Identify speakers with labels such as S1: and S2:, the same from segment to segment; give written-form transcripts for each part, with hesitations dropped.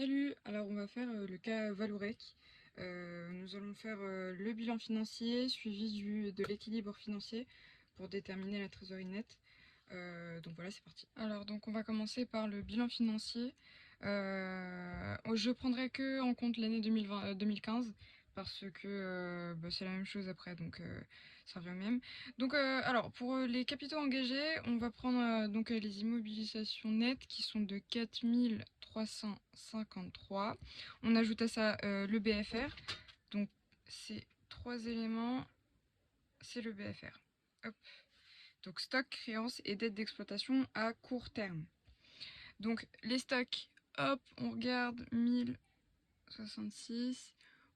S1: Salut, alors on va faire le cas Vallourec. Nous allons faire le bilan financier suivi de l'équilibre financier pour déterminer la trésorerie nette. Donc voilà, c'est parti. Alors donc on va commencer par le bilan financier. Je prendrai que en compte l'année 2015 parce que c'est la même chose après, donc ça revient au même. Donc alors pour les capitaux engagés, on va prendre donc les immobilisations nettes qui sont de 4353. On ajoute à ça le BFR. Donc ces trois éléments, c'est le BFR. Hop. Donc stock, créances et dettes d'exploitation à court terme. Donc les stocks, hop, on regarde 1066.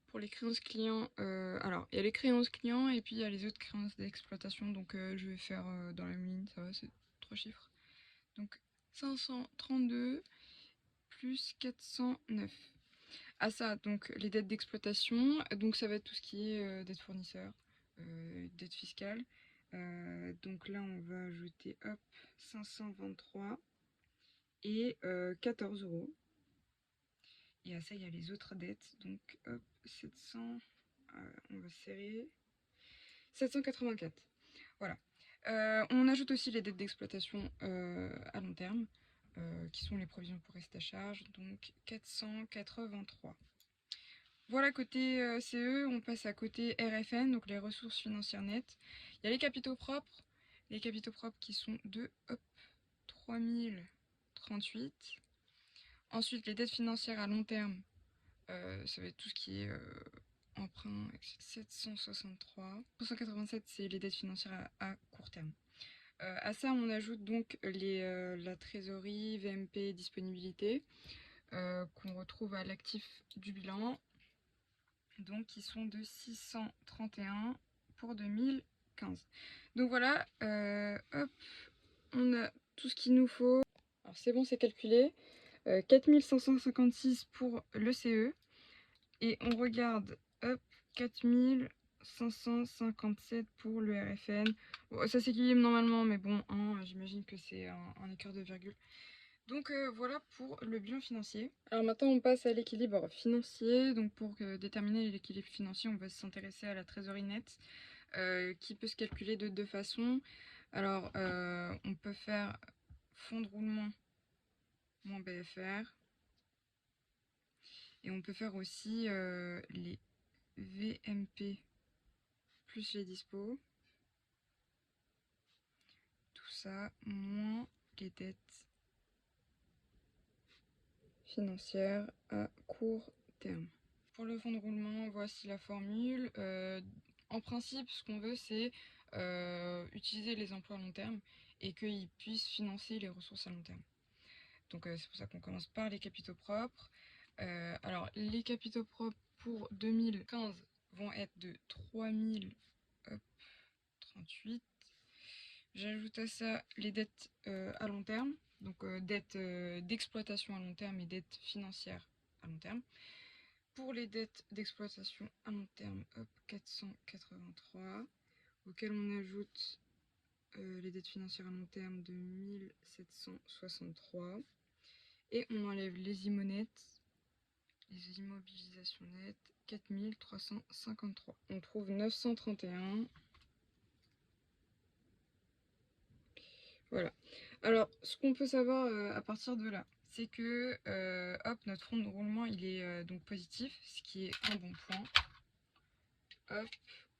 S1: Pour les créances clients, alors il y a les créances clients et puis il y a les autres créances d'exploitation. Donc je vais faire dans la même ligne, ça va, c'est 3 chiffres. Donc 532 plus 409. À ça, donc les dettes d'exploitation, donc ça va être tout ce qui est dette fournisseur, dette fiscale. Donc là, on va ajouter hop 523 et 14 euros. Et à ça, il y a les autres dettes. Donc hop 700, on va serrer 784. Voilà. On ajoute aussi les dettes d'exploitation à long terme, qui sont les provisions pour reste à charge, donc 483. Voilà, côté CE, on passe à côté RFN, donc les ressources financières nettes. Il y a les capitaux propres qui sont de 3038. Ensuite, les dettes financières à long terme, ça va être tout ce qui est emprunt, 763. 387, c'est les dettes financières à court terme. À ça, on ajoute donc la trésorerie, VMP, disponibilité, qu'on retrouve à l'actif du bilan, donc qui sont de 631 pour 2015. Donc voilà, hop, on a tout ce qu'il nous faut. Alors c'est bon, c'est calculé. 4556 pour le CE. Et on regarde, hop, 4557 pour le RFN. Bon, ça s'équilibre normalement, mais bon, hein, j'imagine que c'est un écart de virgule. Donc voilà pour le bilan financier. Alors maintenant on passe à l'équilibre financier. Donc pour déterminer l'équilibre financier, on va s'intéresser à la trésorerie nette, qui peut se calculer de deux façons. Alors on peut faire fonds de roulement moins BFR. Et on peut faire aussi les VMP plus les dispos. Tout ça moins les dettes financières à court terme. Pour le fonds de roulement, voici la formule. En principe, ce qu'on veut, c'est utiliser les emplois à long terme et qu'ils puissent financer les ressources à long terme. Donc c'est pour ça qu'on commence par les capitaux propres. Alors les capitaux propres pour 2015 vont être de 3038. J'ajoute à ça les dettes à long terme, donc dettes d'exploitation à long terme et dettes financières à long terme. Pour les dettes d'exploitation à long terme, hop, 483, auxquelles on ajoute les dettes financières à long terme de 1763. Et on enlève les immonettes, les immobilisations nettes, 4353. On trouve 931. Voilà. Alors, ce qu'on peut savoir à partir de là, c'est que hop, notre fonds de roulement il est donc positif, ce qui est un bon point. Hop,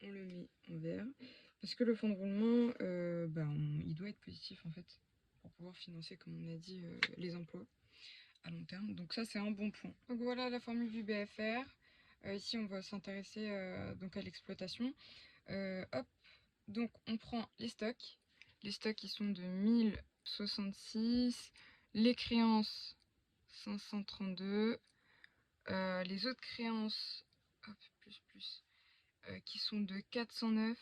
S1: on le met en vert. Parce que le fonds de roulement, il doit être positif en fait, pour pouvoir financer, comme on a dit, les emplois à long terme. Donc ça, c'est un bon point. Donc voilà la formule du BFR. Ici, on va s'intéresser donc à l'exploitation. Hop, donc on prend les stocks. Les stocks, ils sont de 1066. Les créances, 532. Les autres créances, hop, qui sont de 409.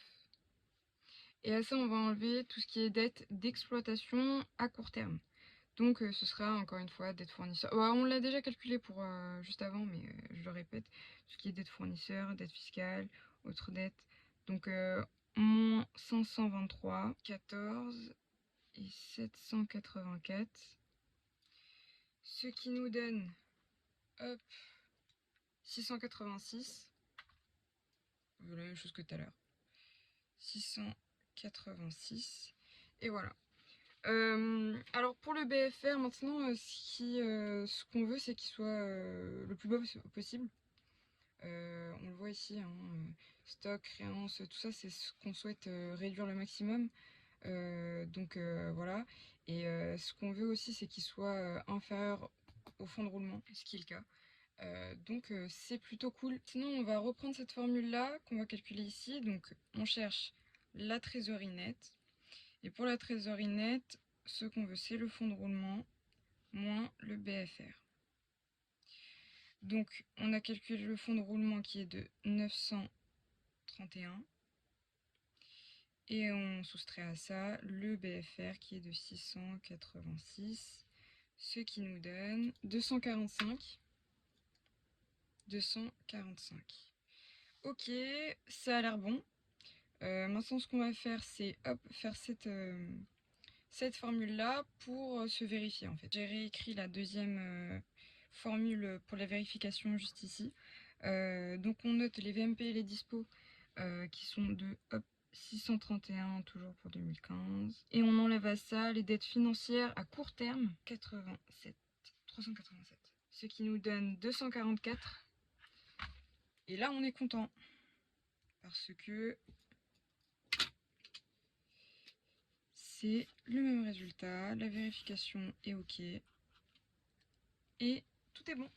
S1: Et à ça, on va enlever tout ce qui est dette d'exploitation à court terme. Donc ce sera encore une fois dette fournisseur. On l'a déjà calculé pour juste avant, mais je le répète. Tout ce qui est dette fournisseur, dette fiscale, autres dettes. Donc moins 523, 14 et 784. Ce qui nous donne hop, 686. La même chose que tout à l'heure. 686. Et voilà. Alors pour le BFR, maintenant, ce qu'on veut, c'est qu'il soit le plus bas possible. On le voit ici, hein, stock, créance, tout ça, c'est ce qu'on souhaite réduire le maximum. Donc voilà. Et ce qu'on veut aussi, c'est qu'il soit inférieur au fond de roulement, ce qui est le cas. Donc c'est plutôt cool. Sinon, on va reprendre cette formule-là qu'on va calculer ici. Donc on cherche la trésorerie nette. Et pour la trésorerie nette, ce qu'on veut, c'est le fonds de roulement moins le BFR. Donc on a calculé le fonds de roulement qui est de 931. Et on soustrait à ça le BFR qui est de 686. Ce qui nous donne 245. 245. Ok, ça a l'air bon. Maintenant, ce qu'on va faire, c'est faire cette formule-là pour se vérifier en fait. J'ai réécrit la deuxième formule pour la vérification juste ici. Donc on note les VMP et les dispos qui sont de 631 toujours pour 2015. Et on enlève à ça les dettes financières à court terme, 387. Ce qui nous donne 244. Et là on est content. Parce que c'est le même résultat, la vérification est ok et tout est bon.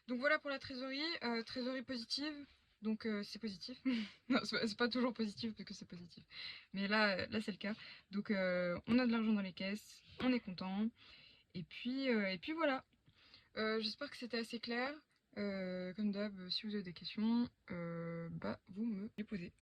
S1: Donc voilà pour la trésorerie, trésorerie positive, donc c'est positif. Non, c'est pas toujours positif parce que c'est positif, mais là c'est le cas. Donc on a de l'argent dans les caisses, on est content, et puis voilà. J'espère que c'était assez clair. Comme d'hab, si vous avez des questions, vous me les posez.